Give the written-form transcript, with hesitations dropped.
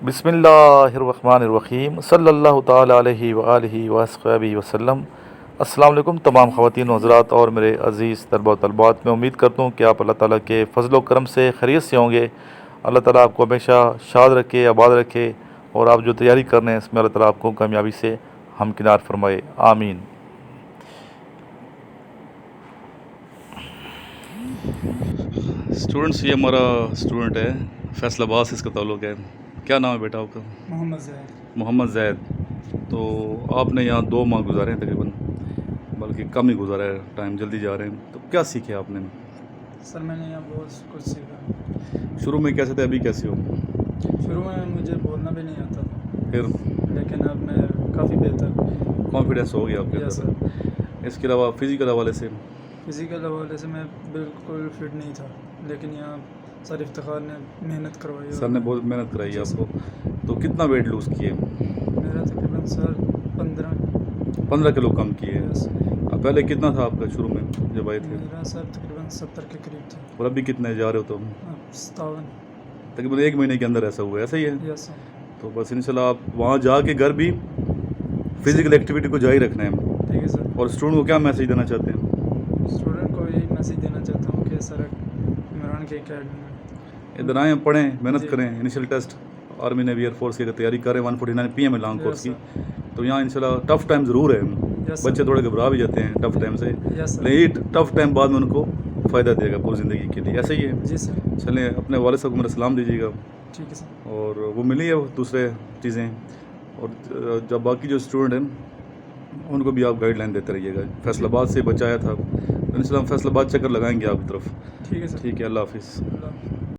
بسم اللہ الرحمن الرحیم صلی اللہ تعالیٰ علیہ وآلہ وصحبہ وسلم۔ السلام علیکم تمام خواتین و حضرات اور میرے عزیز طلبہ و طالبات، میں امید کرتا ہوں کہ آپ اللہ تعالیٰ کے فضل و کرم سے خیریت سے ہوں گے۔ اللہ تعالیٰ آپ کو ہمیشہ شاد رکھے، آباد رکھے، اور آپ جو تیاری کر رہے ہیں اس میں اللہ تعالیٰ آپ کو کامیابی سے ہمکنار فرمائے، آمین۔ اسٹوڈنٹس، یہ ہمارا اسٹوڈنٹ ہے، فیصل آباد سے اس کا تعلق ہے۔ کیا نام ہے بیٹا آپ کا؟ محمد زید۔ محمد زید۔ تو آپ نے یہاں 2 ماہ گزارے ہیں تقریباً، بلکہ کم ہی گزارا ہے، ٹائم جلدی جا رہے ہیں۔ تو کیا سیکھے آپ نے؟ سر میں نے یہاں بہت کچھ سیکھا۔ شروع میں کیسے تھے، ابھی کیسے ہو؟ شروع میں مجھے بولنا بھی نہیں آتا تھا، پھر لیکن اب میں کافی بہتر کانفیڈینس ہو گیا آپ کے یس اندر؟ سر۔ اس کے علاوہ فزیکل حوالے سے؟ فزیکل حوالے سے میں بالکل فٹ نہیں تھا، لیکن یہاں سر افتخار نے محنت کروائی۔ سر نے بہت محنت کرائی ہے آپ کو۔ تو کتنا ویٹ لوز کیے؟ میرا تقریباً سر 15 کلو کم کیے۔ یس۔ پہلے کتنا تھا آپ کا شروع میں جب آئے تھے؟ میرا سر تقریباً 70 کے قریب تھا۔ اور ابھی کتنے جا رہے ہو؟ تو اب 57۔ تقریباً 1 مہینے کے اندر ایسا ہوا ہے، ایسا ہی ہے؟ یس سر۔ تو بس انشاءاللہ آپ وہاں جا کے گھر بھی فزیکل ایکٹیویٹی کو جاری رکھنا ہے۔ ٹھیک ہے سر۔ اور اسٹوڈنٹ کو کیا میسیج دینا چاہتے ہیں؟ اسٹوڈنٹ کو یہی میسیج دینا چاہتا ہوں کہ سر عمران کی اکیڈمی میں ادھر آئیں، پڑھیں، محنت کریں۔ Initial test army navy air force کی اگر تیاری کریں 149 PM ہے لانگ کورس کی، تو یہاں انشاءاللہ ٹف ٹائم ضرور ہے۔ بچے تھوڑے گھبرا بھی جاتے ہیں ٹف ٹائم سے، لیکن یہ ٹف ٹائم بعد میں ان کو فائدہ دے گا پوری زندگی کے لیے، ایسا ہی ہے؟ جی سر۔ چلیں، اپنے والد صاحب کو میرا سلام دیجیے گا، ٹھیک ہے سر۔ اور وہ ملی ہے دوسرے چیزیں، اور جب باقی جو اسٹوڈنٹ ہیں ان کو بھی آپ گائیڈ لائن دیتے رہیے گا۔ فیصل آباد سے بچایا تھا، ان شاء اللہ ہم فیصل آباد چکر لگائیں گے آپ کی طرف۔ ٹھیک ہے سر۔ ٹھیک ہے، اللہ حافظ۔ اللہ